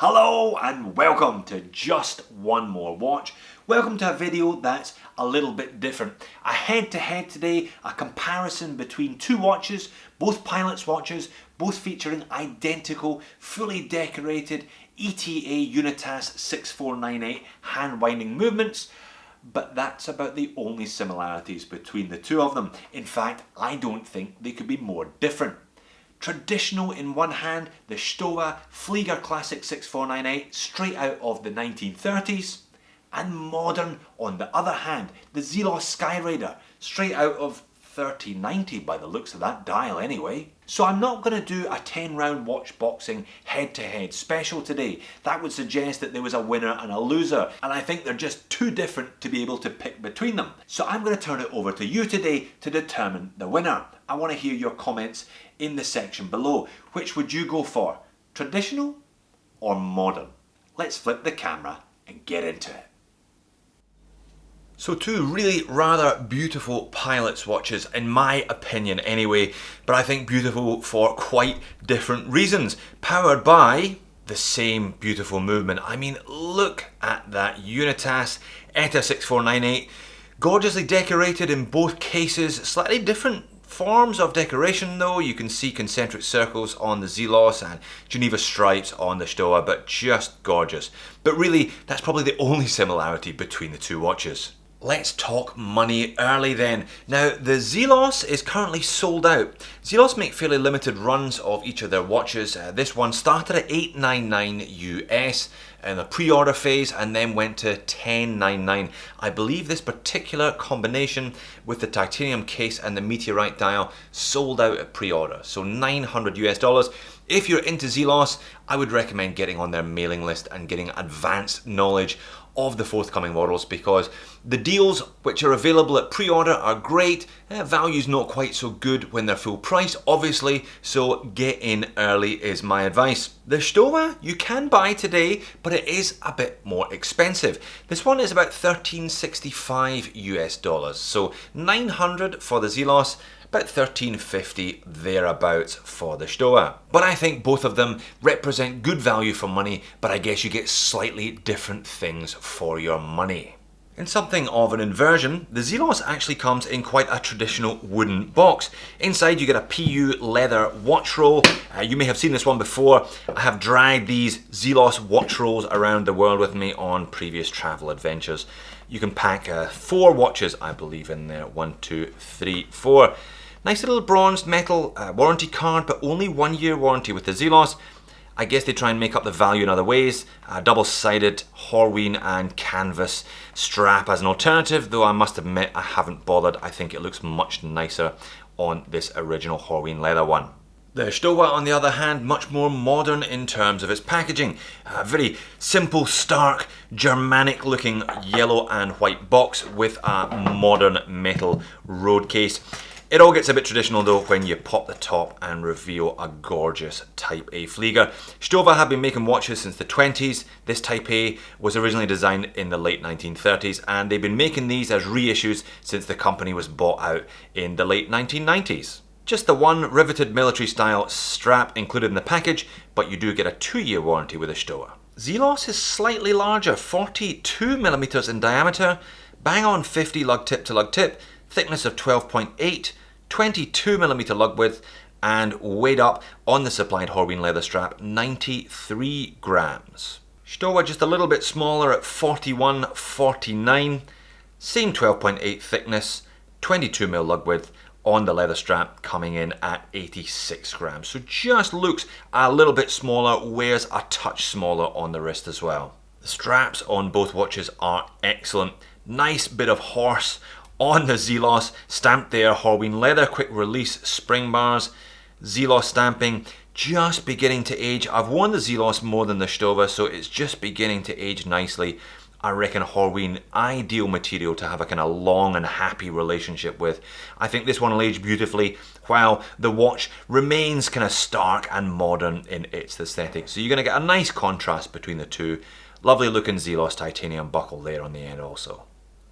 Hello and welcome to Just One More Watch. Welcome to a video that's a little bit different. A head-to-head today, a comparison between two watches, both Pilots watches, both featuring identical, fully decorated ETA Unitas 6498 hand winding movements. But that's about the only similarities between the two of them. In fact, I don't think they could be more different. Traditional in one hand, the Stowa Flieger Classic 6498 straight out of the 1930s, and modern on the other hand, the Zelos Skyraider straight out of 3090 by the looks of that dial anyway. So I'm not going to do a 10 round watch boxing head-to-head special today. That would suggest that there was a winner and a loser, and I think they're just too different to be able to pick between them. So I'm going to turn it over to you today to determine the winner. I want to hear your comments in the section below. Which would you go for? Traditional or modern? Let's flip the camera and get into it. So two really rather beautiful Pilots watches, in my opinion anyway, but I think beautiful for quite different reasons. Powered by the same beautiful movement. I mean, look at that Unitas ETA 6498. Gorgeously decorated in both cases, slightly different forms of decoration though. You can see concentric circles on the Zelos and Geneva stripes on the Stowa, but just gorgeous. But really, that's probably the only similarity between the two watches. Let's talk money early then. Now, the Zelos is currently sold out. Zelos make fairly limited runs of each of their watches. This one started at $899 US in the pre-order phase and then went to $1099. I believe this particular combination with the titanium case and the meteorite dial sold out at pre-order, so $900 US. If you're into Zelos, I would recommend getting on their mailing list and getting advanced knowledge of the forthcoming models, because the deals which are available at pre-order are great. Value's not quite so good when they're full price, obviously, so get in early is my advice. The Stowa you can buy today, but it is a bit more expensive. This one is about $1365 US, so $900 for the Zelos, about $1350 thereabouts for the Stowa. But I think both of them represent good value for money, but I guess you get slightly different things for your money. In something of an inversion, the Zelos actually comes in quite a traditional wooden box. Inside you get a PU leather watch roll. You may have seen this one before. I have dragged these Zelos watch rolls around the world with me on previous travel adventures. You can pack 4 watches, I believe, in there. 1, 2, 3, 4. Nice little bronzed metal warranty card, but only 1 year warranty with the Zelos. I guess they try and make up the value in other ways. Double-sided Horween and canvas strap as an alternative, though I must admit I haven't bothered. I think it looks much nicer on this original Horween leather one. The Stowa, on the other hand, much more modern in terms of its packaging. A very simple, stark, Germanic-looking yellow and white box with a modern metal road case. It all gets a bit traditional though when you pop the top and reveal a gorgeous Type A Flieger. Stowa have been making watches since the 20s. This Type A was originally designed in the late 1930s, and they've been making these as reissues since the company was bought out in the late 1990s. Just the one riveted military style strap included in the package, but you do get a 2-year warranty with a Stowa. Zelos is slightly larger, 42mm in diameter, bang on 50 lug tip to lug tip, thickness of 12.8, 22mm lug width, and weight up on the supplied Horween leather strap, 93 grams. Stowa just a little bit smaller at 41.49, same 12.8 thickness, 22mm lug width on the leather strap, coming in at 86 grams. So just looks a little bit smaller, wears a touch smaller on the wrist as well. The straps on both watches are excellent. Nice bit of horse on the Zelos, stamped there, Horween leather quick release spring bars, Zelos stamping, just beginning to age. I've worn the Zelos more than the Stowa, so it's just beginning to age nicely. I reckon Horween, ideal material to have a kind of long and happy relationship with. I think this one will age beautifully, while the watch remains kind of stark and modern in its aesthetic. So you're going to get a nice contrast between the two. Lovely looking Zelos titanium buckle there on the end also.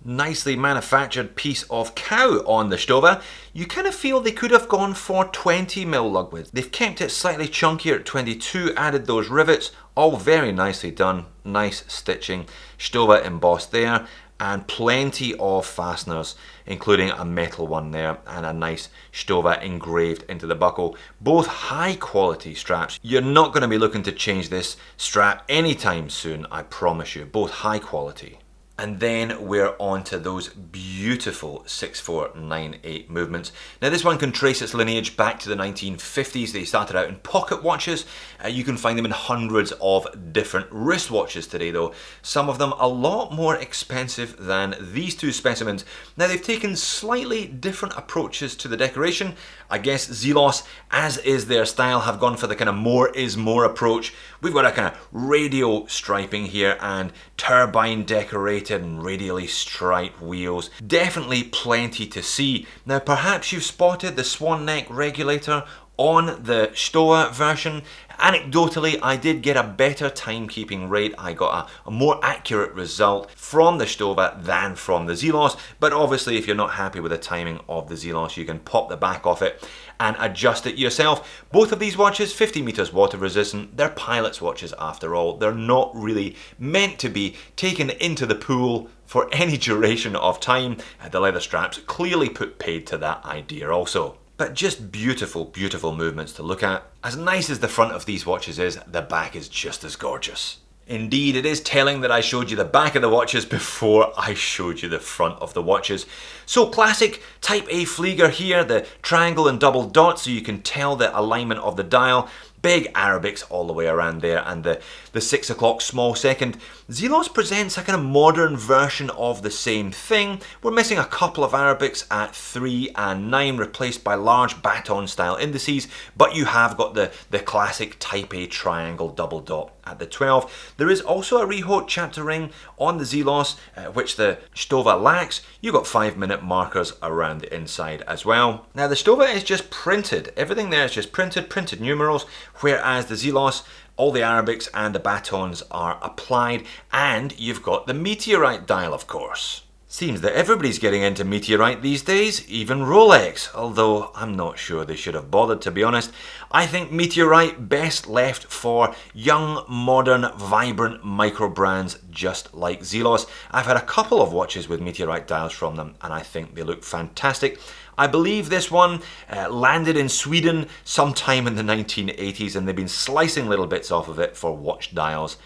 nicely manufactured piece of cow on the Stowa. You kind of feel they could have gone for 20mm lug width. They've kept it slightly chunkier at 22, added those rivets, all very nicely done, nice stitching, Stowa embossed there, and plenty of fasteners, including a metal one there and a nice Stowa engraved into the buckle. Both high quality straps. You're not going to be looking to change this strap anytime soon, I promise you. Both high quality. And then we're on to those beautiful 6498 movements. Now this one can trace its lineage back to the 1950s. They started out in pocket watches. You can find them in hundreds of different wristwatches today though. Some of them a lot more expensive than these two specimens. Now they've taken slightly different approaches to the decoration. I guess Zelos, as is their style, have gone for the kind of more is more approach. We've got a kind of radial striping here and turbine decorated and radially striped wheels. Definitely plenty to see. Now perhaps you've spotted the swan neck regulator on the Stowa version. Anecdotally, I did get a better timekeeping rate. I got a more accurate result from the Stowa than from the Zelos, but obviously if you're not happy with the timing of the Zelos, you can pop the back off it and adjust it yourself. Both of these watches, 50 meters water resistant. They're pilot's watches after all. They're not really meant to be taken into the pool for any duration of time. The leather straps clearly put paid to that idea also. But just beautiful, beautiful movements to look at. As nice as the front of these watches is, the back is just as gorgeous. Indeed, it is telling that I showed you the back of the watches before I showed you the front of the watches. So classic Type A Flieger here, the triangle and double dots so you can tell the alignment of the dial. Big Arabics all the way around there and the 6 o'clock small second. Zelos presents a kind of modern version of the same thing. We're missing a couple of Arabics at 3 and 9 replaced by large baton style indices, but you have got the classic Type A triangle double dot at the 12. There is also a Rehaut chapter ring on the Zelos, which the Stowa lacks. You got 5-minute markers around the inside as well. Now the Stowa is just printed. Everything there is just printed numerals, whereas the Zelos, all the Arabics and the batons are applied, and you've got the meteorite dial, of course. Seems that everybody's getting into meteorite these days, even Rolex, although I'm not sure they should have bothered, to be honest. I think meteorite best left for young, modern, vibrant micro brands just like Zelos. I've had a couple of watches with meteorite dials from them and I think they look fantastic. I believe this one landed in Sweden sometime in the 1980s and they've been slicing little bits off of it for watch dials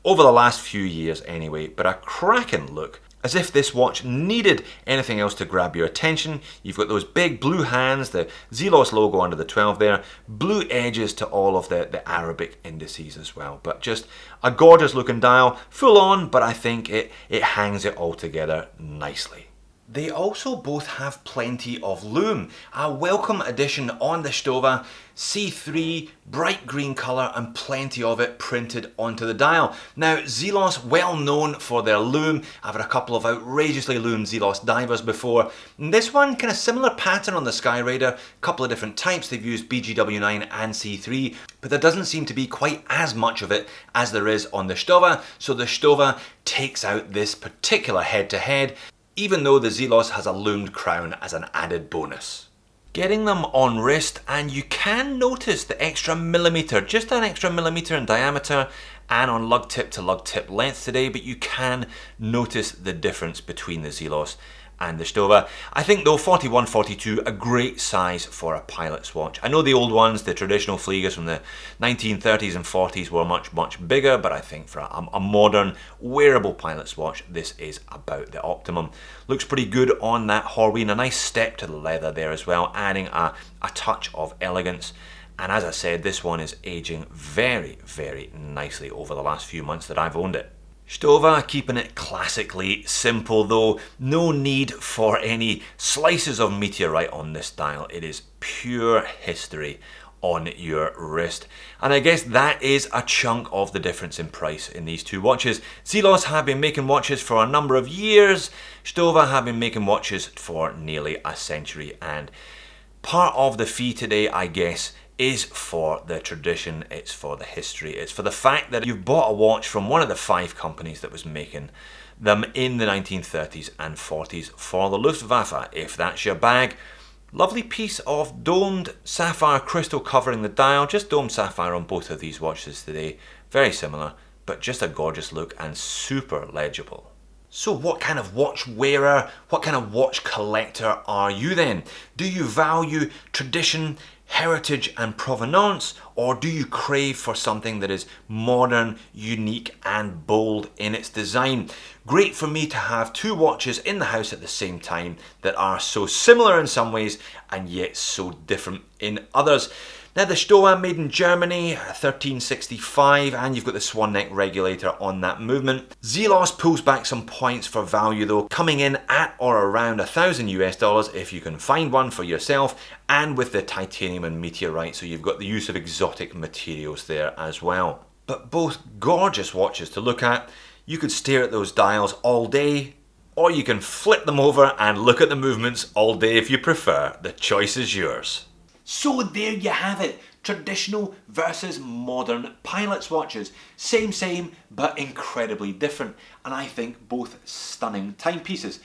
over the last few years anyway, but a cracking look. As if this watch needed anything else to grab your attention. You've got those big blue hands, the Zelos logo under the 12 there, blue edges to all of the Arabic indices as well. But just a gorgeous looking dial, full on, but I think it hangs it all together nicely. They also both have plenty of lume, a welcome addition on the Stowa, C3, bright green colour and plenty of it printed onto the dial. Now Zelos, well known for their lume. I've had a couple of outrageously lumed Zelos divers before. And this one, kind of similar pattern on the Skyraider, a couple of different types. They've used BGW9 and C3, but there doesn't seem to be quite as much of it as there is on the Stowa, so the Stowa takes out this particular head-to-head, even though the Zelos has a loomed crown as an added bonus. Getting them on wrist, and you can notice the extra millimetre, just an extra millimetre in diameter and on lug tip to lug tip length today, but you can notice the difference between the Zelos and the Stowa. I think though 41, 42, a great size for a pilot's watch. I know the old ones, the traditional Fliegers from the 1930s and 40s were much bigger, but I think for a modern wearable pilot's watch, this is about the optimum. Looks pretty good on that Horween, a nice step to the leather there as well, adding a touch of elegance. And as I said, this one is aging very, very nicely over the last few months that I've owned it. Stowa keeping it classically simple though, no need for any slices of meteorite on this dial. It is pure history on your wrist. And I guess that is a chunk of the difference in price in these two watches. Zelos have been making watches for a number of years, Stowa have been making watches for nearly a century, and part of the fee today, I guess, is for the tradition, it's for the history, it's for the fact that you've bought a watch from one of the 5 companies that was making them in the 1930s and 40s for the Luftwaffe, if that's your bag. Lovely piece of domed sapphire crystal covering the dial, just domed sapphire on both of these watches today. Very similar, but just a gorgeous look and super legible. So what kind of watch wearer, what kind of watch collector are you then? Do you value tradition, heritage and provenance, or do you crave for something that is modern, unique and bold in its design? Great for me to have two watches in the house at the same time that are so similar in some ways and yet so different in others. Now the Stowa, made in Germany, 1365, and you've got the swan neck regulator on that movement. Zelos pulls back some points for value though, coming in at or around $1,000 if you can find one for yourself, and with the titanium and meteorite, so you've got the use of exotic materials there as well. But both gorgeous watches to look at. You could stare at those dials all day, or you can flip them over and look at the movements all day if you prefer. The choice is yours. So there you have it, traditional versus modern pilot's watches. Same, but incredibly different. And I think both stunning timepieces.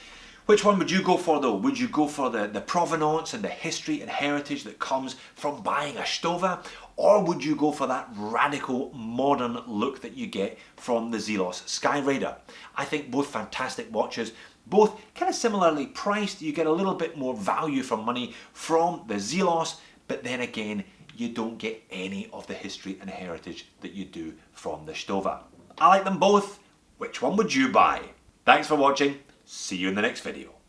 Which one would you go for though? Would you go for the provenance and the history and heritage that comes from buying a Stowa? Or would you go for that radical modern look that you get from the Zelos Skyraider? I think both fantastic watches, both kind of similarly priced. You get a little bit more value for money from the Zelos, but then again, you don't get any of the history and heritage that you do from the Stowa. I like them both. Which one would you buy? Thanks for watching. See you in the next video.